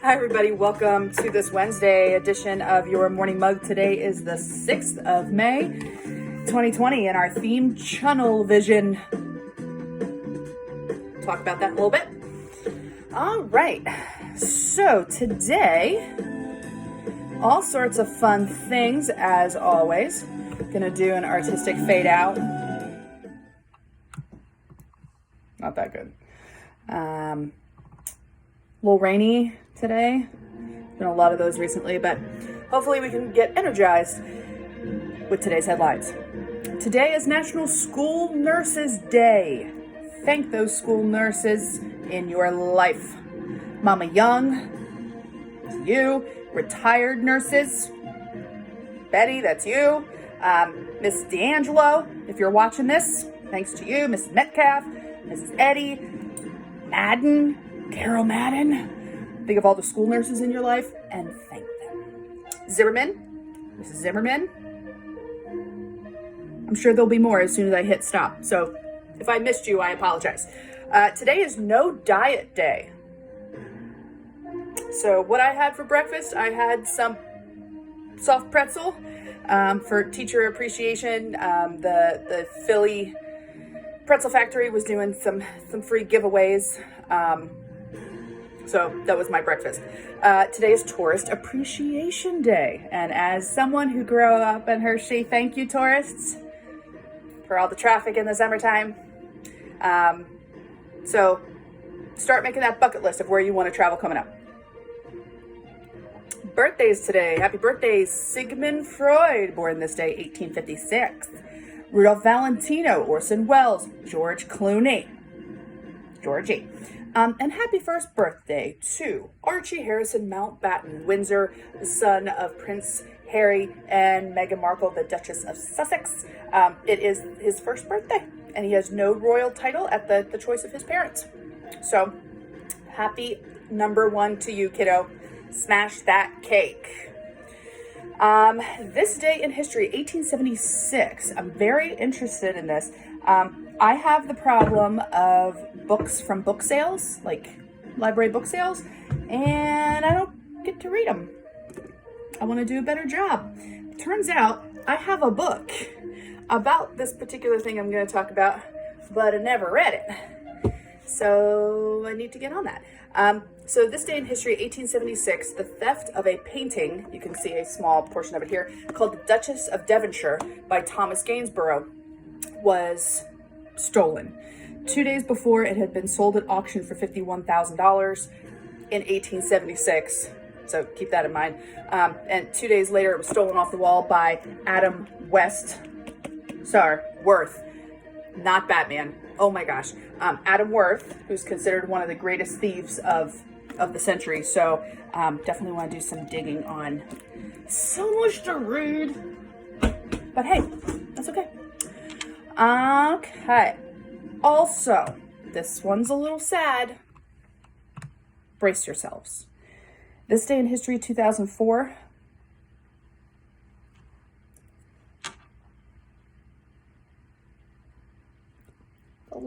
Hi everybody, welcome to this Wednesday edition of Your Morning Mug. Today is the 6th of May, 2020, and our theme, Chunnel Vision. Talk about that in a little bit. All right, so today, all sorts of fun things as always. Gonna do an artistic fade out. Not that good. A little rainy today. Been a lot of those recently, but hopefully we can get energized with today's headlines. Today is National School Nurses Day. Thank those school nurses in your life. Mama Young, you. Retired nurses, Betty, that's you. Miss D'Angelo, if you're watching this, thanks to you. Mrs. Metcalf, Mrs. Eddy, Madden, Carol Madden. Think of all the school nurses in your life and thank them. Zimmerman, Mrs. Zimmerman. I'm sure there'll be more as soon as I hit stop. So if I missed you, I apologize. Today is No Diet Day. So what I had for breakfast, I had some soft pretzel for teacher appreciation. The Philly Pretzel Factory was doing some free giveaways. So that was my breakfast. Today is Tourist Appreciation Day. And as someone who grew up in Hershey, thank you, tourists, for all the traffic in the summertime. So start making that bucket list of where you want to travel coming up. Birthdays today. Happy birthday, Sigmund Freud, born this day, 1856. Rudolph Valentino, Orson Welles, George Clooney, Georgie. And happy first birthday to Archie Harrison Mountbatten, Windsor, the son of Prince Harry and Meghan Markle, the Duchess of Sussex. It is his first birthday, and he has no royal title at the choice of his parents. So, happy number one to you, kiddo. Smash that cake. This day in history, 1876. I'm very interested in this. I have the problem of books from book sales, like library book sales, and I don't get to read them. I want to do a better job. Turns out I have a book about this particular thing I'm going to talk about, but I never read it. So I need to get on that. So this day in history, 1876, the theft of a painting, you can see a small portion of it here, called The Duchess of Devonshire by Thomas Gainsborough, was stolen. 2 days before, it had been sold at auction for $51,000 in 1876. So keep that in mind. And 2 days later, it was stolen off the wall by Adam Worth, not Batman. Oh my gosh. Adam Worth, who's considered one of the greatest thieves of the century. So definitely want to do some digging on. So much to read. But hey, that's okay. Okay. Also, this one's a little sad. Brace yourselves. This day in history, 2004. The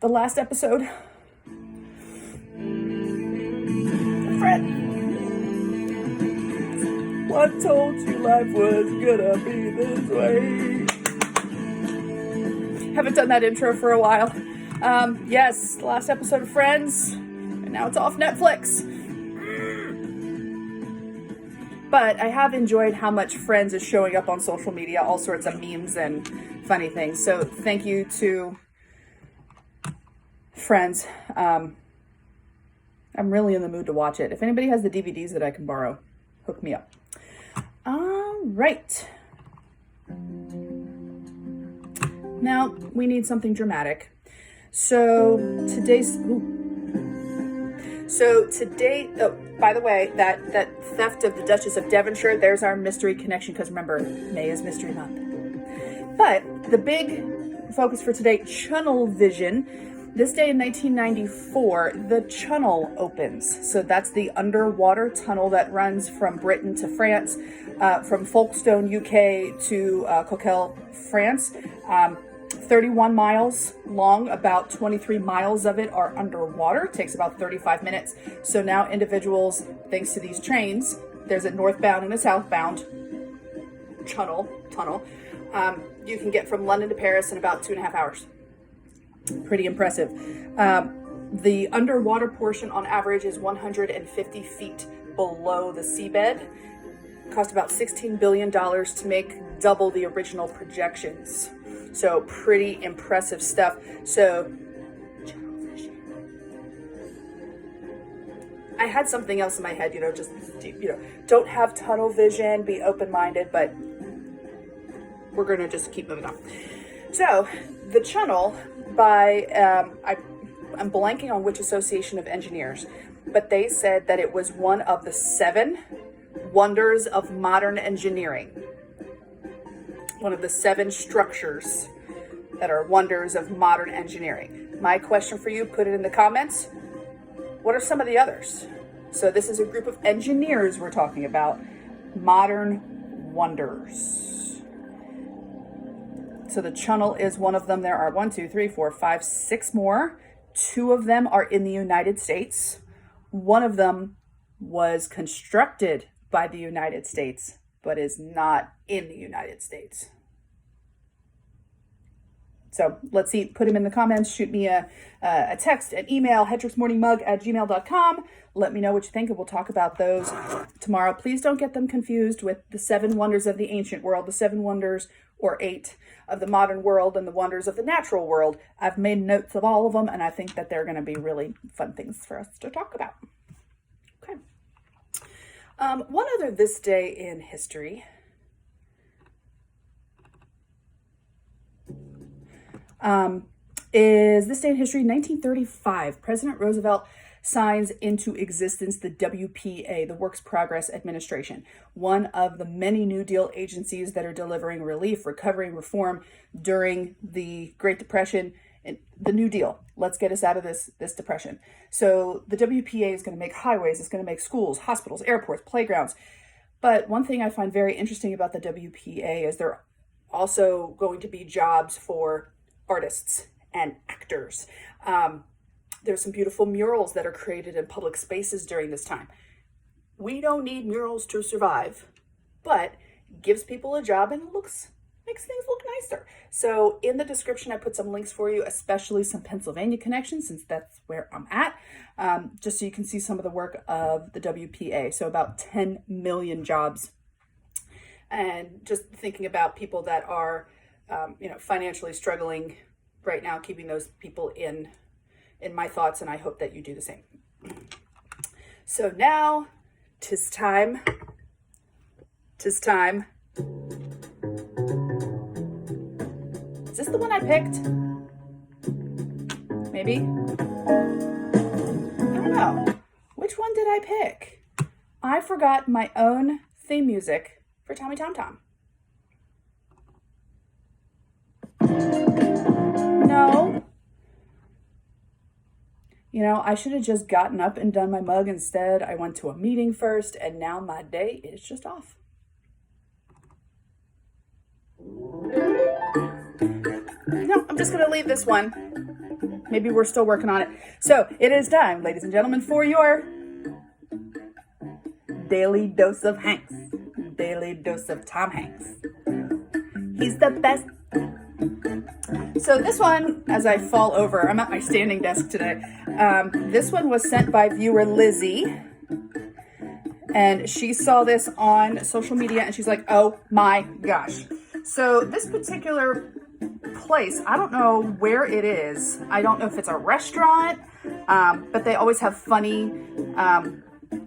last episode. Fred. What told you life was gonna be this way? Haven't done that intro for a while. Yes, the last episode of Friends, and now it's off Netflix. But I have enjoyed how much Friends is showing up on social media, all sorts of memes and funny things. So thank you to Friends. I'm really in the mood to watch it. If anybody has the DVDs that I can borrow, hook me up. All right. Now we need something dramatic. So today, by the way, that theft of the Duchess of Devonshire, there's our mystery connection, because remember, May is Mystery Month. But the big focus for today, Chunnel Vision. This day in 1994, the Chunnel opens. So that's the underwater tunnel that runs from Britain to France, from Folkestone, UK to Coquel, France. 31 miles long, about 23 miles of it are underwater. It takes about 35 minutes. So now individuals, thanks to these trains, there's a northbound and a southbound tunnel. You can get from London to Paris in about 2.5 hours. Pretty impressive. The underwater portion on average is 150 feet below the seabed. Cost about $16 billion to make, double the original projections. So pretty impressive stuff. So I had something else in my head, don't have tunnel vision, be open-minded, but we're going to just keep moving on. So the Chunnel by, I'm blanking on which association of engineers, but they said that it was one of the 7 wonders of modern engineering. One of the 7 structures that are wonders of modern engineering. My question for you, put it in the comments. What are some of the others? So this is a group of engineers we're talking about. Modern wonders. So the Chunnel is one of them. There are 1, 2, 3, 4, 5, 6 more. 2 of them are in the United States. One of them was constructed by the United States, but is not in the United States. So let's see, put them in the comments, shoot me a text, an email, hetricksmorningmug@gmail.com. Let me know what you think, and we'll talk about those tomorrow. Please don't get them confused with the 7 wonders of the ancient world, the 7 wonders, or 8 of the modern world, and the wonders of the natural world. I've made notes of all of them, and I think that they're going to be really fun things for us to talk about. Okay. One other this day in history. Is this day in history, 1935, President Roosevelt signs into existence the WPA, the Works Progress Administration, one of the many New Deal agencies that are delivering relief, recovery, and reform during the Great Depression and the New Deal. Let's get us out of this depression. So the WPA is going to make highways, it's going to make schools, hospitals, airports, playgrounds. But one thing I find very interesting about the WPA is there are also going to be jobs for artists and actors. There's some beautiful murals that are created in public spaces during this time. We don't need murals to survive, but gives people a job and makes things look nicer. So in the description, I put some links for you, especially some Pennsylvania connections, since that's where I'm at, just so you can see some of the work of the WPA. So about 10 million jobs. And just thinking about people that are financially struggling right now, keeping those people in my thoughts, and I hope that you do the same. So now, 'tis time. Is this the one I picked? Maybe? I don't know. Which one did I pick? I forgot my own theme music for Tommy Tom Tom. No. I should have just gotten up and done my mug. Instead, I went to a meeting first, and now my day is just off. No, I'm just going to leave this one. Maybe we're still working on it. So it is time, ladies and gentlemen, for your daily dose of Hanks. Daily dose of Tom Hanks. He's the best. So this one, as I fall over, I'm at my standing desk today. This one was sent by viewer Lizzie. And she saw this on social media and she's like, oh my gosh. So this particular place, I don't know where it is. I don't know if it's a restaurant, but they always have funny,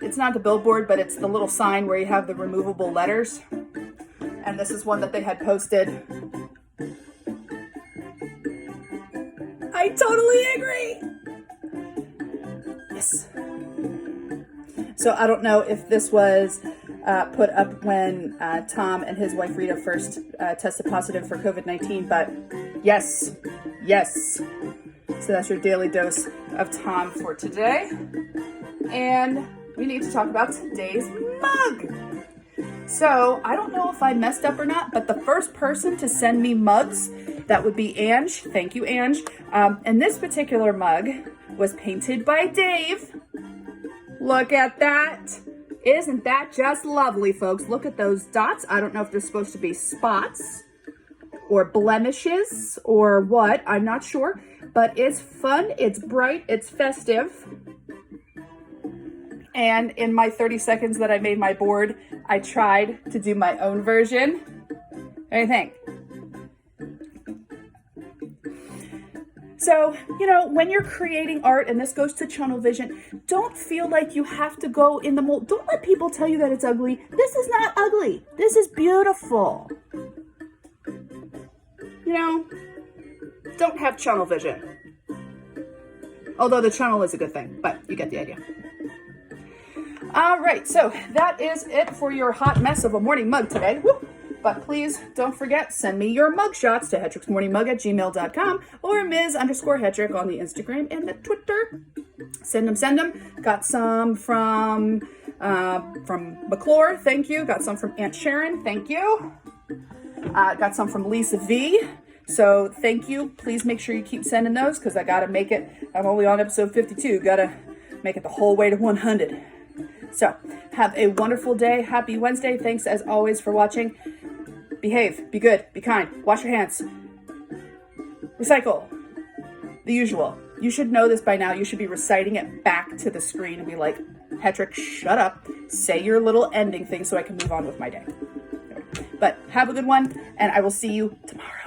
it's not the billboard, but it's the little sign where you have the removable letters. And this is one that they had posted. I totally agree. Yes. So I don't know if this was put up when Tom and his wife Rita first tested positive for COVID-19, but yes. So that's your daily dose of Tom for today. And we need to talk about today's mug. So I don't know if I messed up or not, but the first person to send me mugs, that would be Ange. Thank you, Ange. And this particular mug was painted by Dave. Look at that. Isn't that just lovely, folks? Look at those dots. I don't know if they're supposed to be spots or blemishes or what. I'm not sure, but it's fun. It's bright. It's festive. And in my 30 seconds that I made my board, I tried to do my own version. What do you think? So, you know, when you're creating art, and this goes to Chunnel Vision, don't feel like you have to go in the mold. Don't let people tell you that it's ugly. This is not ugly. This is beautiful. You know, don't have Chunnel Vision. Although the Chunnel is a good thing, but you get the idea. All right, so that is it for your hot mess of a morning mug today. Woo! But please don't forget, send me your mug shots to hetricksmorningmug@gmail.com or Ms_Hetrick on the Instagram and the Twitter. Send them. Got some from McClure, thank you. Got some from Aunt Sharon, thank you. Got some from Lisa V. So thank you. Please make sure you keep sending those because I got to make it. I'm only on episode 52. Got to make it the whole way to 100. So have a wonderful day. Happy Wednesday. Thanks as always for watching. Behave, be good, be kind, wash your hands, recycle, the usual. You should know this by now. You should be reciting it back to the screen and be like, Hetrick, shut up, say your little ending thing so I can move on with my day. But have a good one, and I will see you tomorrow.